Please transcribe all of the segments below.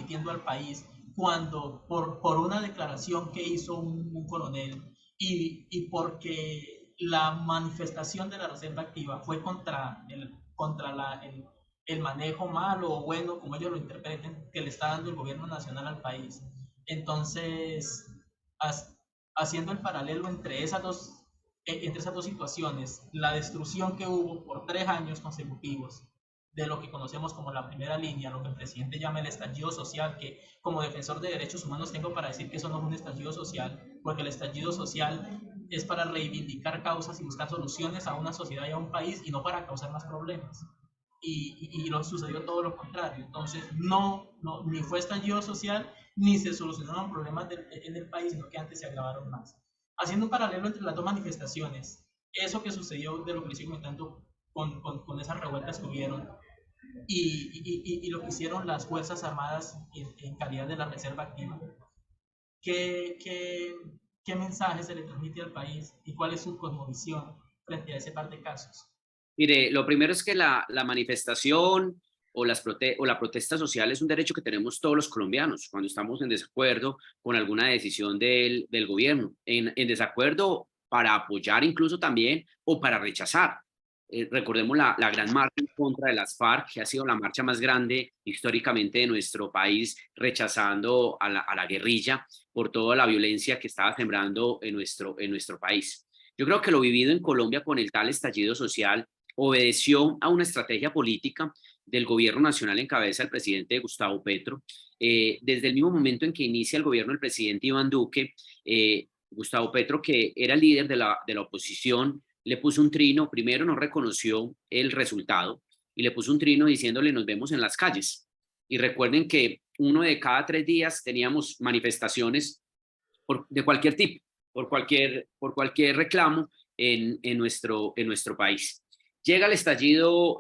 remitiendo al país cuando por una declaración que hizo un coronel y porque la manifestación de la reserva activa fue contra el manejo malo o bueno, como ellos lo interpreten, que le está dando el gobierno nacional al país. Entonces, haciendo el paralelo entre esas dos situaciones, la destrucción que hubo por 3 años consecutivos de lo que conocemos como la primera línea, lo que el presidente llama el estallido social, que como defensor de derechos humanos tengo para decir que eso no es un estallido social, porque el estallido social es para reivindicar causas y buscar soluciones a una sociedad y a un país y no para causar más problemas. Y lo sucedió todo lo contrario. Entonces, ni fue estallido social, ni se solucionaron problemas en el país, sino que antes se agravaron más. Haciendo un paralelo entre las dos manifestaciones, eso que sucedió de lo que les estoy comentando con esas revueltas que hubieron y lo que hicieron las Fuerzas Armadas en calidad de la reserva activa. ¿Qué, qué, ¿Qué mensaje se le transmite al país y cuál es su cosmovisión frente a ese par de casos? Mire, lo primero es que la manifestación o la protesta social es un derecho que tenemos todos los colombianos cuando estamos en desacuerdo con alguna decisión del gobierno, en desacuerdo para apoyar incluso también o para rechazar. Recordemos la gran marcha en contra de las FARC, que ha sido la marcha más grande históricamente de nuestro país, rechazando a la guerrilla por toda la violencia que estaba sembrando en nuestro país. Yo creo que lo vivido en Colombia con el tal estallido social obedeció a una estrategia política del gobierno nacional en cabeza del presidente Gustavo Petro. Desde el mismo momento en que inicia el gobierno del presidente Iván Duque, Gustavo Petro, que era el líder de la oposición, le puso un trino. Primero no reconoció el resultado y le puso un trino diciéndole nos vemos en las calles. Y recuerden que uno de cada 3 días teníamos manifestaciones de cualquier tipo, por cualquier reclamo en nuestro país. Llega el estallido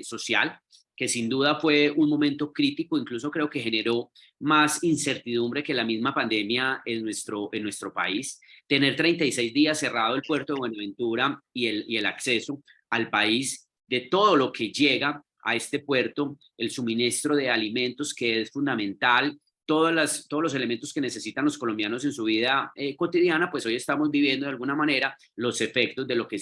social, que sin duda fue un momento crítico, incluso creo que generó más incertidumbre que la misma pandemia en nuestro país. Tener 36 días cerrado el puerto de Buenaventura y el acceso al país de todo lo que llega a este puerto, el suministro de alimentos que es fundamental, todos los elementos que necesitan los colombianos en su vida cotidiana, pues hoy estamos viviendo de alguna manera los efectos de lo que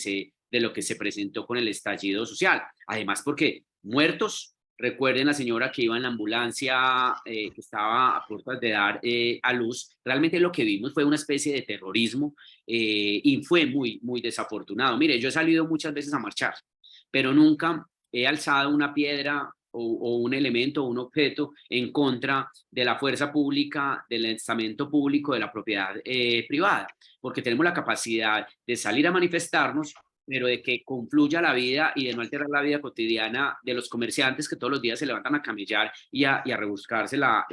se presentó con el estallido social. Además, porque muertos, recuerden la señora que iba en la ambulancia, que estaba a puertas de dar a luz, realmente lo que vimos fue una especie de terrorismo y fue muy, muy desafortunado. Mire, yo he salido muchas veces a marchar, pero nunca he alzado una piedra o un elemento o un objeto en contra de la fuerza pública, del estamento público, de la propiedad privada, porque tenemos la capacidad de salir a manifestarnos, pero de que confluya la vida y de no alterar la vida cotidiana de los comerciantes que todos los días se levantan a camellar y a rebuscarse la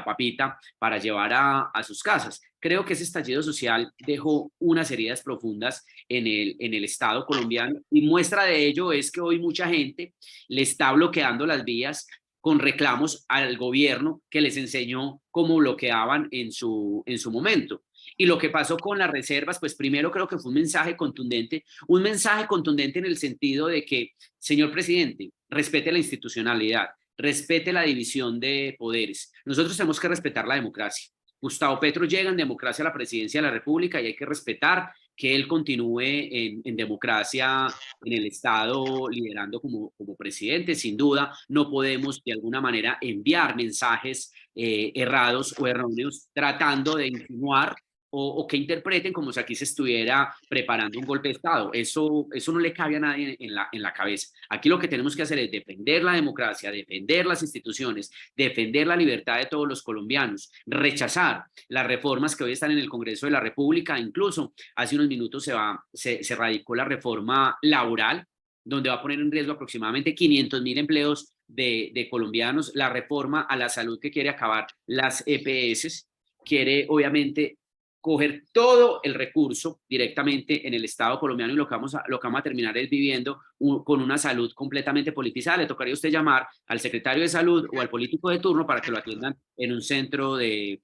papita para llevar a sus casas. Creo que ese estallido social dejó unas heridas profundas en el Estado colombiano y muestra de ello es que hoy mucha gente le está bloqueando las vías con reclamos al gobierno que les enseñó cómo bloqueaban en su momento. Y lo que pasó con las reservas, pues primero creo que fue un mensaje contundente en el sentido de que, señor presidente, respete la institucionalidad, respete la división de poderes. Nosotros tenemos que respetar la democracia. Gustavo Petro llega en democracia a la presidencia de la República y hay que respetar que él continúe en democracia en el Estado liderando como presidente. Sin duda, no podemos de alguna manera enviar mensajes errados o erróneos tratando de insinuar o que interpreten como si aquí se estuviera preparando un golpe de Estado. Eso no le cabe a nadie en la cabeza. Aquí lo que tenemos que hacer es defender la democracia, defender las instituciones, defender la libertad de todos los colombianos, rechazar las reformas que hoy están en el Congreso de la República. Incluso hace unos minutos se radicó la reforma laboral, donde va a poner en riesgo aproximadamente 500.000 empleos de colombianos, la reforma a la salud que quiere acabar las EPS, quiere obviamente coger todo el recurso directamente en el Estado colombiano y lo que vamos a terminar es viviendo con una salud completamente politizada. Le tocaría a usted llamar al secretario de salud o al político de turno para que lo atiendan en un centro de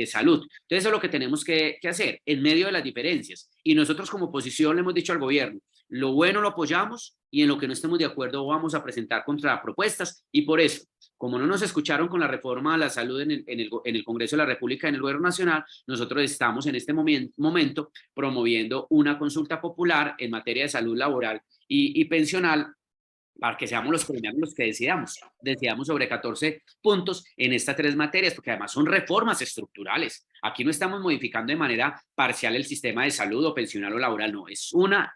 salud. Entonces eso es lo que tenemos que hacer en medio de las diferencias, Y nosotros como oposición le hemos dicho al gobierno, lo bueno lo apoyamos y en lo que no estemos de acuerdo vamos a presentar contrapropuestas. Y por eso, como no nos escucharon con la reforma a la salud en el Congreso de la República, en el Gobierno Nacional, nosotros estamos en este momento promoviendo una consulta popular en materia de salud laboral y pensional para que seamos los colombianos los que decidamos sobre 14 puntos en estas 3 materias, porque además son reformas estructurales. Aquí no estamos modificando de manera parcial el sistema de salud o pensional o laboral, no,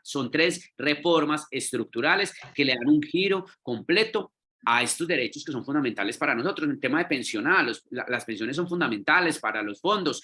son 3 reformas estructurales que le dan un giro completo a estos derechos que son fundamentales para nosotros. En el tema de pensional, las pensiones son fundamentales para los fondos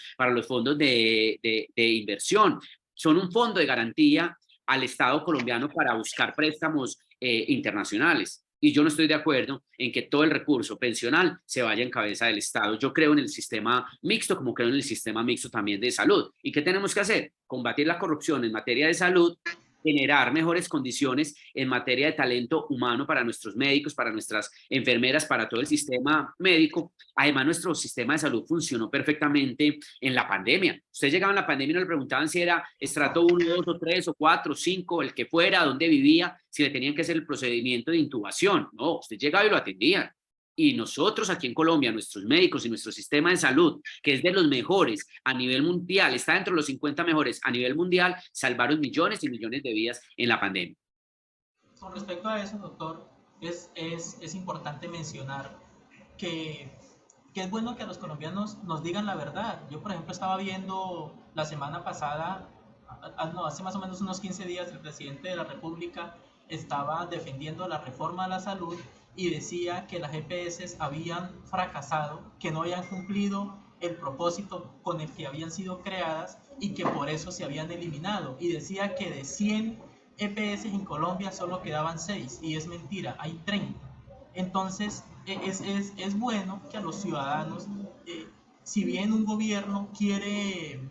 de inversión. Son un fondo de garantía al Estado colombiano para buscar préstamos internacionales. Y yo no estoy de acuerdo en que todo el recurso pensional se vaya en cabeza del Estado. Yo creo en el sistema mixto, como creo en el sistema mixto también de salud. ¿Y qué tenemos que hacer? Combatir la corrupción en materia de salud, generar mejores condiciones en materia de talento humano para nuestros médicos, para nuestras enfermeras, para todo el sistema médico. Además, nuestro sistema de salud funcionó perfectamente en la pandemia. Ustedes llegaban a la pandemia y no le preguntaban si era estrato 1, 2 o 3 o 4 o 5, el que fuera, dónde vivía, si le tenían que hacer el procedimiento de intubación. No, usted llegaba y lo atendían. Y nosotros aquí en Colombia, nuestros médicos y nuestro sistema de salud, que es de los mejores a nivel mundial, está dentro de los 50 mejores a nivel mundial, salvaron millones y millones de vidas en la pandemia. Con respecto a eso, doctor, es importante mencionar que, que es bueno que a los colombianos nos digan la verdad. Yo, por ejemplo, estaba viendo la semana pasada, no, hace más o menos unos 15 días, el presidente de la República estaba defendiendo la reforma a la salud y decía que las EPS habían fracasado, que no habían cumplido el propósito con el que habían sido creadas y que por eso se habían eliminado. Y decía que de 100 EPS en Colombia solo quedaban 6, y es mentira, hay 30. Entonces, es bueno que a los ciudadanos, si bien un gobierno quiere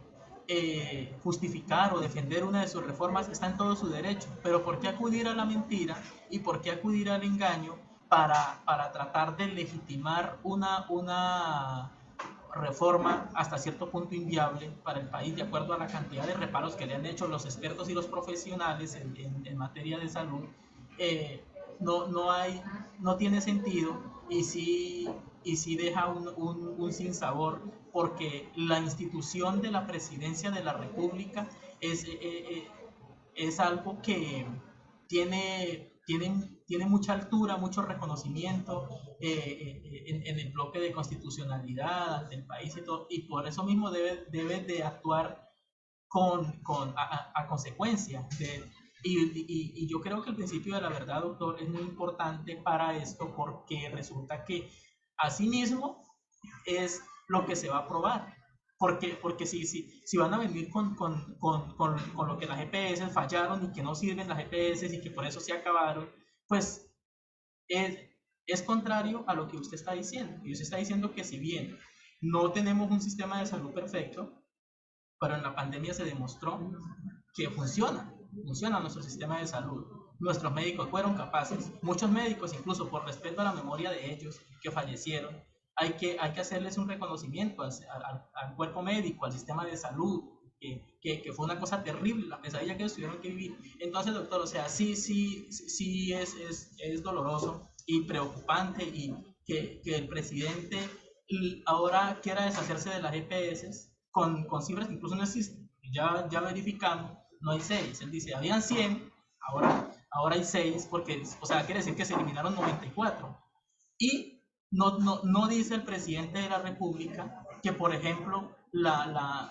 justificar o defender una de sus reformas, está en todo su derecho, pero ¿por qué acudir a la mentira y por qué acudir al engaño para tratar de legitimar una reforma hasta cierto punto inviable para el país, de acuerdo a la cantidad de reparos que le han hecho los expertos y los profesionales en materia de salud? No tiene sentido, y sí deja un sinsabor, porque la institución de la presidencia de la República es algo que tiene mucha altura, mucho reconocimiento en el bloque de constitucionalidad del país y todo, y por eso mismo debe de actuar a consecuencia. Y yo creo que el principio de la verdad, doctor, es muy importante para esto, porque resulta que asimismo es lo que se va a aprobar. Porque si van a venir con lo que las EPS fallaron y que no sirven las EPS y que por eso se acabaron, pues es, es contrario a lo que usted está diciendo. Y usted está diciendo que si bien no tenemos un sistema de salud perfecto, pero en la pandemia se demostró que funciona nuestro sistema de salud. Nuestros médicos fueron capaces, muchos médicos, incluso por respeto a la memoria de ellos que fallecieron, hay que hacerles un reconocimiento al cuerpo médico, al sistema de salud, que fue una cosa terrible, la pesadilla que ellos tuvieron que vivir. Entonces, doctor, o sea, sí es doloroso y preocupante, y que el presidente ahora quiera deshacerse de las EPS con cifras que incluso no existen. Ya verificamos, no hay 6. Él dice, habían 100, ahora hay 6, porque, o sea, quiere decir que se eliminaron 94. Y no dice el presidente de la República que, por ejemplo, la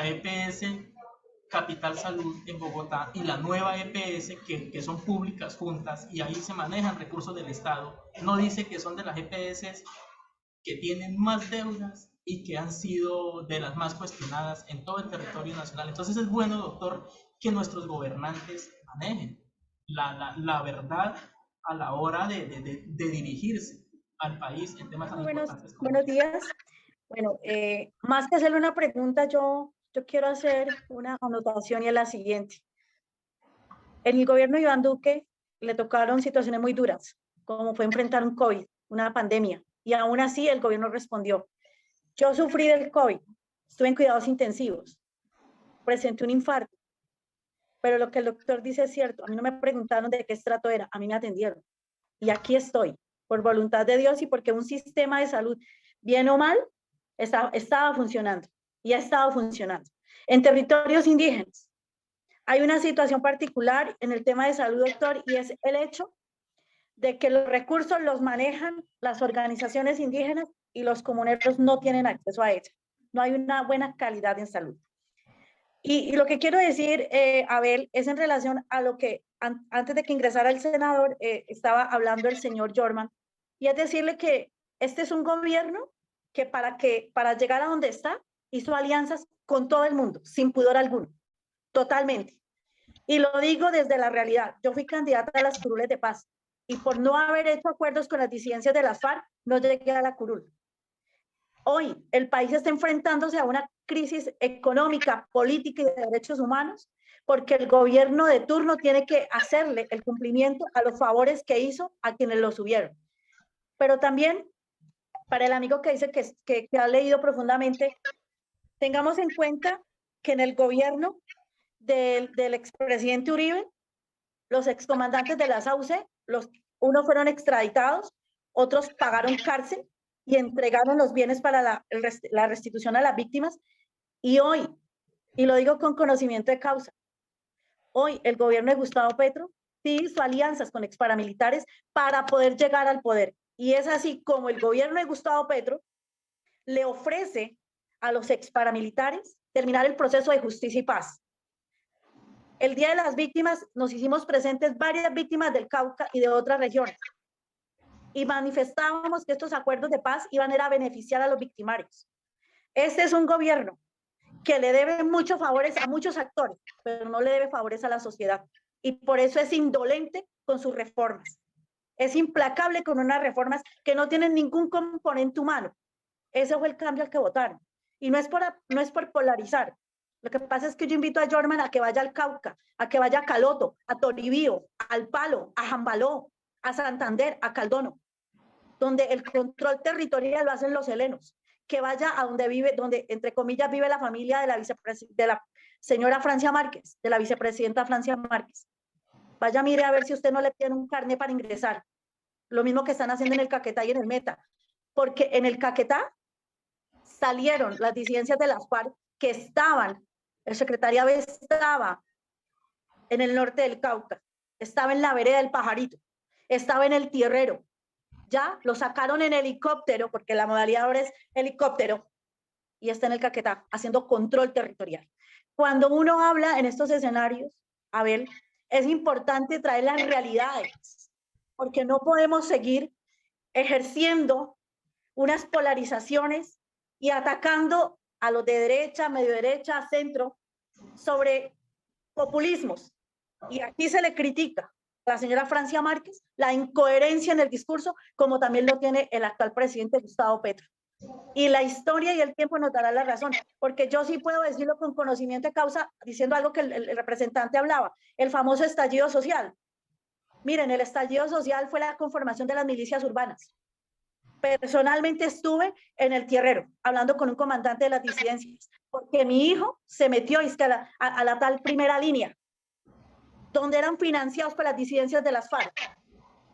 EPS Capital Salud en Bogotá y la nueva EPS, que son públicas juntas, y ahí se manejan recursos del Estado, no dice que son de las EPS que tienen más deudas y que han sido de las más cuestionadas en todo el territorio nacional. Entonces es bueno, doctor, que nuestros gobernantes manejen la verdad a la hora de dirigirse al país en temas tan importantes como buenos días. Bueno, más que hacerle una pregunta, yo quiero hacer una anotación, y es la siguiente. En el gobierno de Iván Duque le tocaron situaciones muy duras, como fue enfrentar un COVID, una pandemia, y aún así el gobierno respondió. Yo sufrí del COVID, estuve en cuidados intensivos, presenté un infarto, pero lo que el doctor dice es cierto. A mí no me preguntaron de qué estrato era, a mí me atendieron. Y aquí estoy, por voluntad de Dios y porque un sistema de salud, bien o mal, estaba funcionando y ha estado funcionando. En territorios indígenas hay una situación particular en el tema de salud, doctor, y es el hecho de que los recursos los manejan las organizaciones indígenas y los comuneros no tienen acceso a ella. No hay una buena calidad en salud. Y lo que quiero decir, Abel, es en relación a lo que antes de que ingresara el senador estaba hablando el señor Jorman, y es decirle que este es un gobierno que para llegar a donde está hizo alianzas con todo el mundo, sin pudor alguno, totalmente. Y lo digo desde la realidad. Yo fui candidata a las curules de paz y por no haber hecho acuerdos con las disidencias de las FARC, no llegué a la curul. Hoy el país está enfrentándose a una crisis económica, política y de derechos humanos porque el gobierno de turno tiene que hacerle el cumplimiento a los favores que hizo a quienes lo subieron. Pero también, para el amigo que dice que ha leído profundamente, tengamos en cuenta que en el gobierno del expresidente Uribe, los excomandantes de la SAUCE, unos fueron extraditados, otros pagaron cárcel y entregaron los bienes para la restitución a las víctimas. Y hoy, y lo digo con conocimiento de causa, hoy el gobierno de Gustavo Petro sí hizo alianzas con exparamilitares para poder llegar al poder. Y es así como el gobierno de Gustavo Petro le ofrece a los exparamilitares terminar el proceso de justicia y paz. El Día de las Víctimas nos hicimos presentes varias víctimas del Cauca y de otras regiones y manifestábamos que estos acuerdos de paz iban a beneficiar a los victimarios. Este es un gobierno que le debe muchos favores a muchos actores, pero no le debe favores a la sociedad. Y por eso es indolente con sus reformas. Es implacable con unas reformas que no tienen ningún componente humano. Ese fue el cambio al que votaron. Y no es por polarizar. Lo que pasa es que yo invito a Jorman a que vaya al Cauca, a que vaya a Caloto, a Toribío, al Palo, a Jambaló, a Santander, a Caldono, donde el control territorial lo hacen los helenos, que vaya a donde vive, donde entre comillas vive la familia de la señora Francia Márquez, de la vicepresidenta Francia Márquez. Vaya, mire a ver si usted no le tiene un carnet para ingresar. Lo mismo que están haciendo en el Caquetá y en el Meta, porque en el Caquetá salieron las disidencias de las FARC que estaban, el secretariado estaba en el norte del Cauca, estaba en la vereda del Pajarito, estaba en el Tierrero, ya lo sacaron en helicóptero, porque la modalidad ahora es helicóptero, y está en el Caquetá, haciendo control territorial. Cuando uno habla en estos escenarios, Abel, es importante traer las realidades, porque no podemos seguir ejerciendo unas polarizaciones y atacando a los de derecha, medio derecha, centro, sobre populismos. Y aquí se le critica a la señora Francia Márquez la incoherencia en el discurso, como también lo tiene el actual presidente Gustavo Petro. Y la historia y el tiempo nos dará la razón, porque yo sí puedo decirlo con conocimiento de causa, diciendo algo que el representante hablaba, el famoso estallido social. Miren, el estallido social fue la conformación de las milicias urbanas. Personalmente estuve en el Tierrero, hablando con un comandante de las disidencias, porque mi hijo se metió a la tal primera línea, donde eran financiados por las disidencias de las FARC,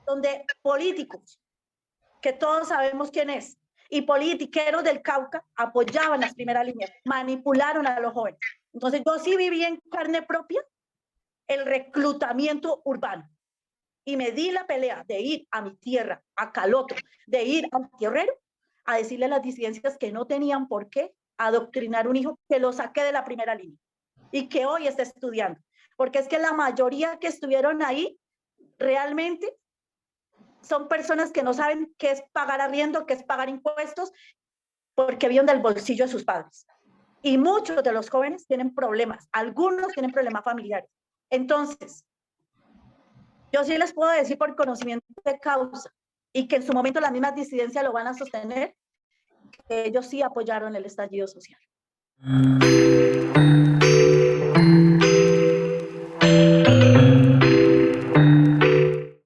donde políticos, que todos sabemos quién es, y politiqueros del Cauca apoyaban las primeras líneas, manipularon a los jóvenes. Entonces yo sí viví en carne propia el reclutamiento urbano. Y me di la pelea de ir a mi tierra, a Caloto, de ir al Tierrero, a decirle a las disidencias que no tenían por qué adoctrinar un hijo que lo saqué de la primera línea y que hoy está estudiando. Porque es que la mayoría que estuvieron ahí realmente son personas que no saben qué es pagar arriendo, qué es pagar impuestos, porque viven del bolsillo de sus padres. Y muchos de los jóvenes tienen problemas, algunos tienen problemas familiares. Entonces, yo sí les puedo decir por conocimiento de causa y que en su momento las mismas disidencias lo van a sostener, que ellos sí apoyaron el estallido social.